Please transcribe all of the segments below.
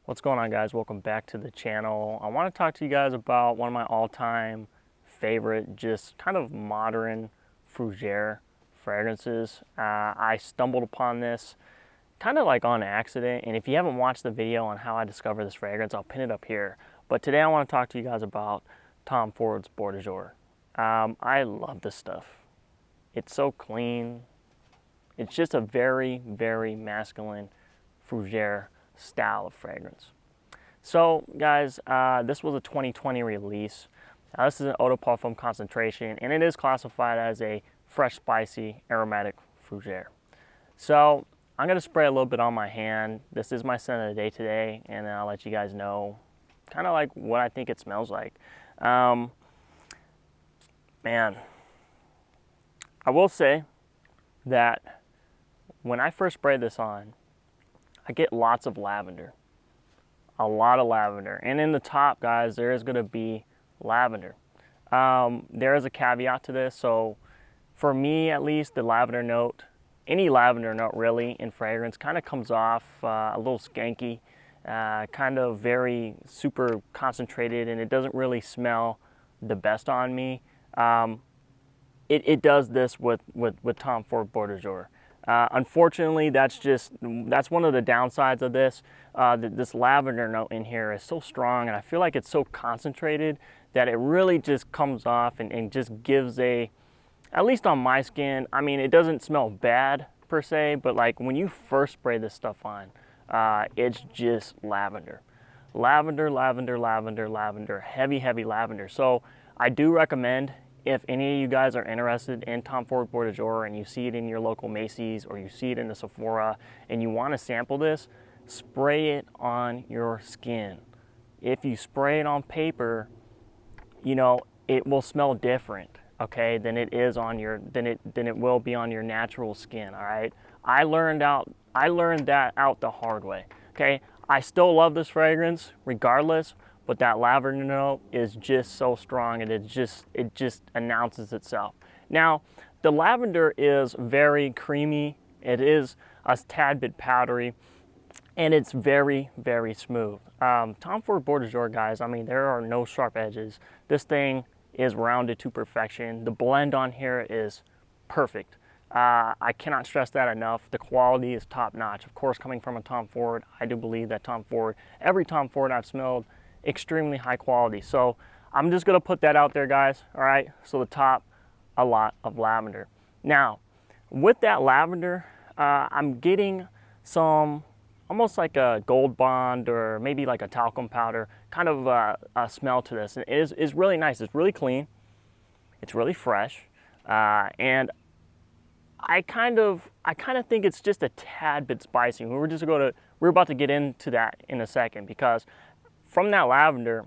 What's going on, guys? Welcome back to the channel. I want to talk to you guys about one of my all-time favorite, just kind of modern Fougere fragrances. I stumbled upon this kind of like on accident, and if you haven't watched the video on how I discovered this fragrance, I'll pin it up here. But today I want to talk to you guys about Tom Ford's Beau De Jour. I love this stuff. It's so clean. It's just a very, very masculine Fougere style of fragrance. So guys, this was a 2020 release. This is an eau de parfum concentration, and it is classified as a fresh, spicy, aromatic Fougere. So I'm gonna spray a little bit on my hand. This is my scent of the day today, and then I'll let you guys know kind of like what I think it smells like. Man, I will say that when I first sprayed this on, I get lots of lavender, a lot of lavender. And in the top, guys, there is gonna be lavender. There is a caveat to this. So for me, at least, the lavender note, any lavender note really in fragrance kind of comes off a little skanky, kind of very super concentrated, and it doesn't really smell the best on me. It does this with Tom Ford Beau De Jour. Unfortunately, that's one of the downsides of this. This lavender note in here is so strong, and I feel like it's so concentrated that it really just comes off and just gives a, at least on my skin, I mean, it doesn't smell bad per se, but like when you first spray this stuff on, it's just lavender. Lavender, lavender, lavender, lavender, heavy, heavy lavender. So I do recommend, if any of you guys are interested in Tom Ford Beau De Jour and you see it in your local Macy's or you see it in the Sephora and you want to sample this, spray it on your skin. If you spray it on paper, you know, it will smell different, okay, than it will be on your natural skin, all right? I learned that out the hard way, okay? I still love this fragrance regardless, but that lavender note is just so strong, and it just announces itself. Now, the lavender is very creamy. It is a tad bit powdery, and it's very, very smooth. Tom Ford Beau De Jour, guys, I mean, there are no sharp edges. This thing is rounded to perfection. The blend on here is perfect. I cannot stress that enough. The quality is top notch. Of course, coming from a Tom Ford, I do believe that every Tom Ford I've smelled, extremely high quality. So I'm just gonna put that out there, guys, all right? So the top, a lot of lavender. Now, with that lavender, I'm getting some, almost like a Gold Bond or maybe like a talcum powder kind of a smell to this. And it is really nice. It's really clean. It's really fresh. And I kind of think it's just a tad bit spicy. We're about to get into that in a second, because from that lavender,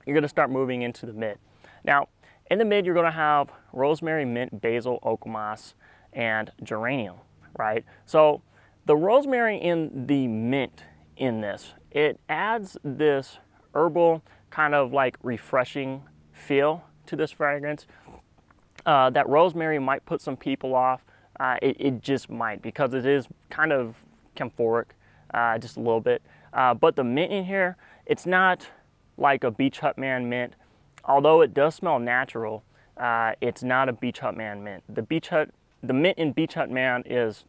you're gonna start moving into the mid. Now, in the mid, you're gonna have rosemary, mint, basil, oak moss, and geranium, right? So the rosemary in the mint in this, it adds this herbal kind of like refreshing feel to this fragrance. That rosemary might put some people off. It just might, because it is kind of camphoric, just a little bit. But the mint in here, it's not like a Beach Hut Man mint. Although it does smell natural, it's not a Beach Hut Man mint. The mint in Beach Hut Man is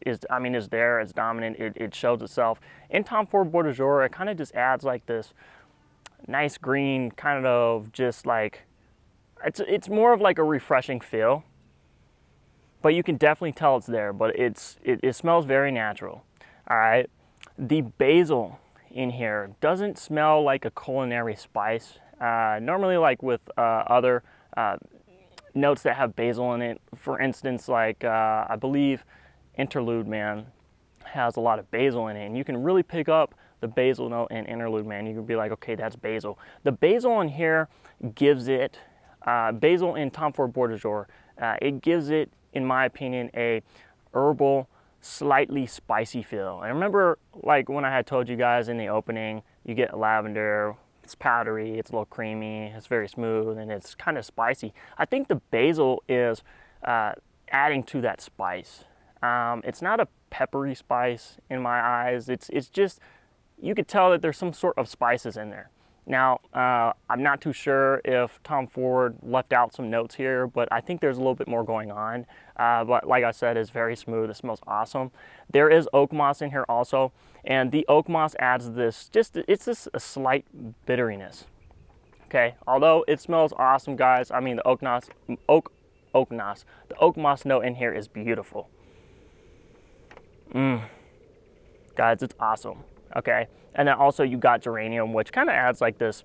there, it's dominant, it shows itself. In Tom Ford Beau De Jour, it kind of just adds like this nice green, kind of just like, it's more of like a refreshing feel. But you can definitely tell it's there, but it smells very natural, all right? The basil in here doesn't smell like a culinary spice. Normally, like with other notes that have basil in it, for instance, like I believe Interlude Man has a lot of basil in it, and you can really pick up the basil note in Interlude Man. You can be like, okay, that's basil. The basil in here gives it, basil in Tom Ford Beau De Jour, it gives it, in my opinion, a herbal, slightly spicy feel. And remember, like when I had told you guys in the opening, you get lavender, it's powdery, it's a little creamy, it's very smooth, and it's kind of spicy. I think the basil is adding to that spice. It's not a peppery spice in my eyes. It's just you could tell that there's some sort of spices in there. Now, I'm not too sure if Tom Ford left out some notes here, but I think there's a little bit more going on. But like I said, it's very smooth. It smells awesome. There is oak moss in here also, and the oak moss adds this, it's just a slight bitteriness. Okay, although it smells awesome, guys. I mean, the oak moss, the oak moss note in here is beautiful. Guys, it's awesome. Okay, and then also you got geranium, which kind of adds like this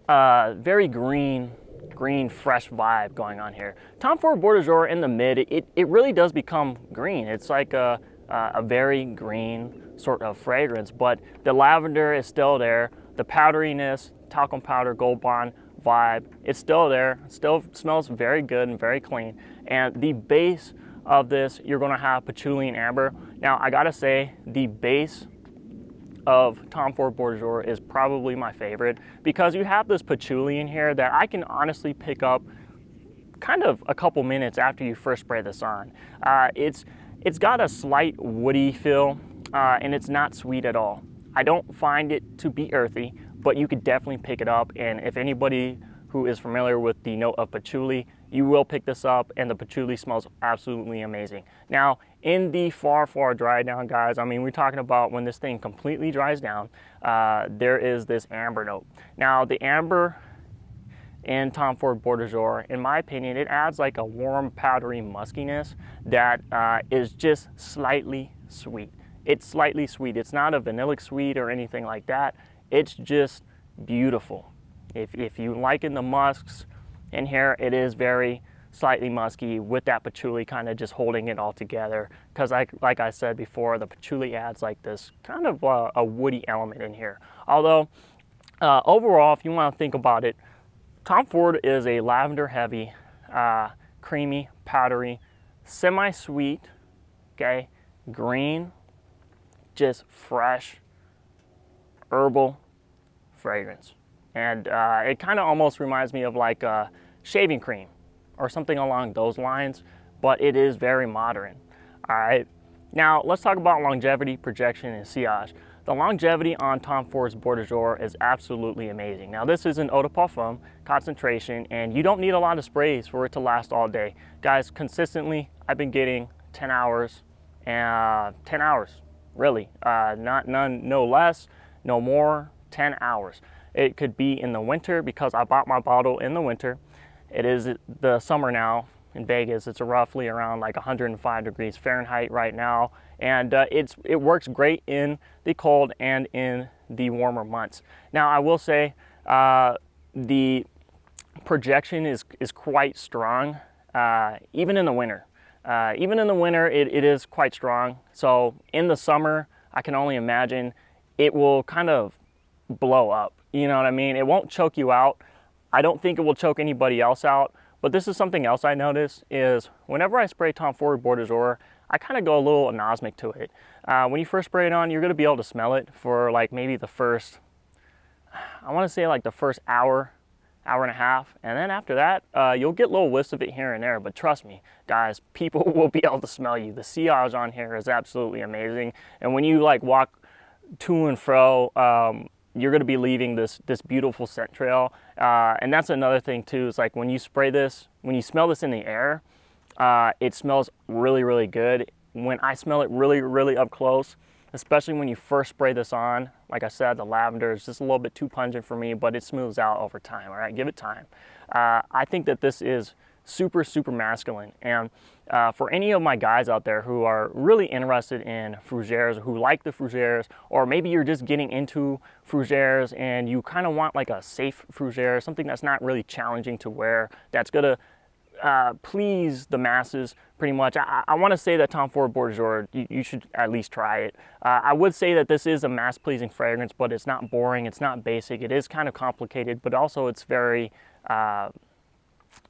very green, fresh vibe going on here. Tom Ford Beau De Jour in the mid, it really does become green. It's like a very green sort of fragrance, but the lavender is still there. The powderiness, talcum powder, gold bond vibe, it's still there. It still smells very good and very clean. And the base of this, you're gonna have patchouli and amber. Now, I gotta say, the base of Tom Ford Beau De Jour is probably my favorite because you have this patchouli in here that I can honestly pick up kind of a couple minutes after you first spray this on. It's got a slight woody feel and it's not sweet at all. I don't find it to be earthy, but you could definitely pick it up, and if anybody who is familiar with the note of patchouli, you will pick this up, and the patchouli smells absolutely amazing. Now, in the far dry down, guys, I mean, we're talking about when this thing completely dries down, there is this amber note. Now, the amber in Tom Ford Beau De Jour, in my opinion, it adds like a warm, powdery muskiness that is just slightly sweet. It's slightly sweet. It's not a vanillic sweet or anything like that. It's just beautiful. If you liken the musks in here, it is very slightly musky with that patchouli kind of just holding it all together. Because like I said before, the patchouli adds like this kind of a woody element in here. Although, overall, if you want to think about it, Tom Ford is a lavender heavy, creamy, powdery, semi-sweet, okay, green, just fresh, herbal fragrance. And it kind of almost reminds me of like shaving cream or something along those lines, but it is very modern. All right, now let's talk about longevity, projection, and sillage. The longevity on Tom Ford's Beau De Jour is absolutely amazing. Now this is an eau de parfum concentration, and you don't need a lot of sprays for it to last all day. Guys, consistently, I've been getting 10 hours, 10 hours, really. No less, no more, 10 hours. It could be in the winter because I bought my bottle in the winter. It is the summer now in Vegas. It's roughly around like 105 degrees Fahrenheit right now. And it works great in the cold and in the warmer months. Now I will say the projection is quite strong, even in the winter. Even in the winter, it is quite strong. So in the summer, I can only imagine it will kind of blow up. You know what I mean? It won't choke you out. I don't think it will choke anybody else out. But this is something else I notice is whenever I spray Tom Ford Beau De Jour, I kind of go a little anosmic to it. When you first spray it on, you're going to be able to smell it for like maybe the first, I want to say like the first hour and a half. And then after that, you'll get little whiffs of it here and there. But trust me, guys, people will be able to smell you. The sillage on here is absolutely amazing. And when you like walk to and fro, you're going to be leaving this beautiful scent trail. And that's another thing too, is like when you spray this, when you smell this in the air, it smells really, really good. When I smell it really, really up close, especially when you first spray this on, like I said, the lavender is just a little bit too pungent for me, but it smooths out over time, all right? Give it time. I think that this is super, super masculine. And for any of my guys out there who are really interested in fougères, who like the fougères, or maybe you're just getting into fougères and you kind of want like a safe fougère, something that's not really challenging to wear, that's gonna please the masses pretty much. I want to say that Tom Ford Beau De Jour, you should at least try it. I would say that this is a mass-pleasing fragrance, but it's not boring, it's not basic, it is kind of complicated, but also it's very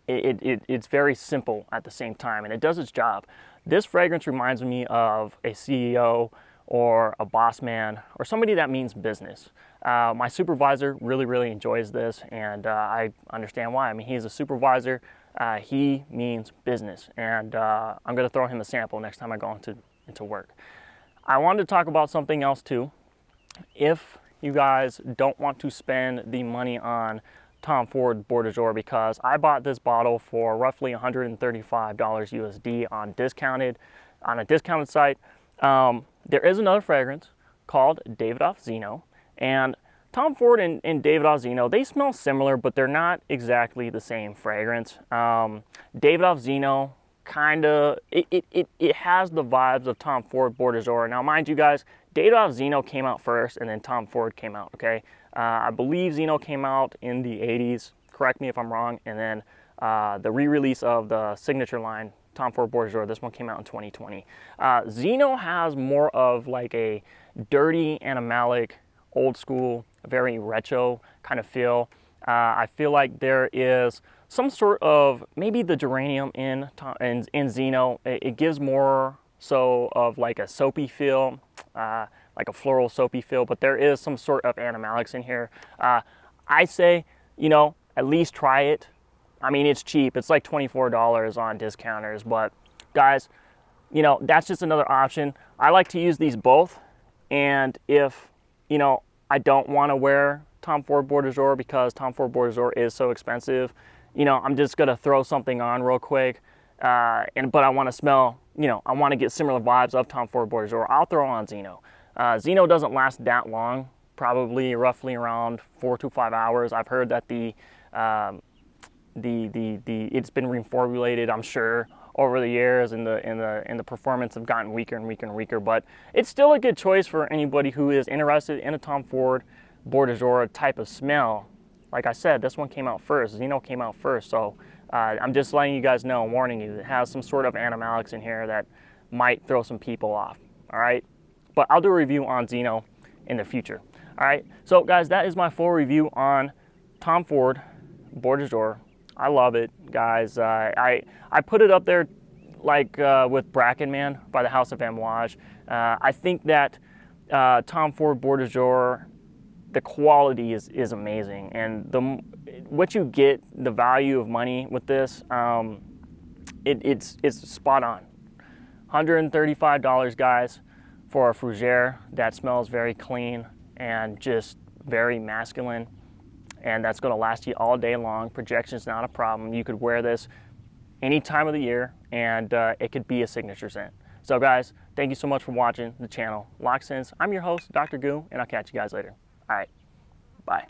it's very simple at the same time, and it does its job. This fragrance reminds me of a CEO or a boss man or somebody that means business. My supervisor really, really enjoys this, and I understand why. I mean, he's a supervisor. He means business, and I'm going to throw him a sample next time I go into work. I wanted to talk about something else too, if you guys don't want to spend the money on Tom Ford Beau De Jour, because I bought this bottle for roughly $135 USD on a discounted site. There is another fragrance called Davidoff Zino, and Tom Ford and Davidoff Zino, they smell similar, but they're not exactly the same fragrance. Davidoff Zino it has the vibes of Tom Ford Beau De Jour. Now, mind you guys, Davidoff Zino came out first, and then Tom Ford came out, okay? I believe Zino came out in the 80s, correct me if I'm wrong, and then the re-release of the signature line, Tom Ford Beau De Jour, this one came out in 2020. Zino has more of like a dirty, animalic, old school, very retro kind of feel. I feel like there is some sort of, maybe the geranium in Zino, it gives more so of like a soapy feel, like a floral soapy feel, but there is some sort of animalics in here. I say, you know, at least try it. I mean, it's cheap. It's like $24 on discounters, but guys, you know, that's just another option. I like to use these both, and if, you know, I don't want to wear Tom Ford Beau De Jour because Tom Ford Beau De Jour is so expensive, you know, I'm just gonna throw something on real quick, but I want to smell, you know, I want to get similar vibes of Tom Ford Beau De Jour. I'll throw on Zino. Zino doesn't last that long, probably roughly around 4 to 5 hours. I've heard that it's been reformulated, I'm sure, over the years, and the performance have gotten weaker and weaker and weaker. But it's still a good choice for anybody who is interested in a Tom Ford Beau De Jour type of smell. Like I said, this one came out first. Zino came out first, so I'm just letting you guys know, warning you, it has some sort of animalics in here that might throw some people off. All right, but I'll do a review on Zino in the future. All right, so guys, that is my full review on Tom Ford Beau De Jour. I love it, guys. I put it up there like with Bracken Man by the House of Amouage. I think that Tom Ford Beau De Jour, the quality is amazing, and what you get, the value of money with this, it's spot on. $135, guys, for a Fougere that smells very clean and just very masculine, and that's going to last you all day long. Projection's not a problem. You could wear this any time of the year, and it could be a signature scent. So guys, thank you so much for watching the channel Loc'd Scents. I'm your host, Dr. Goo, and I'll catch you guys later. All right, bye.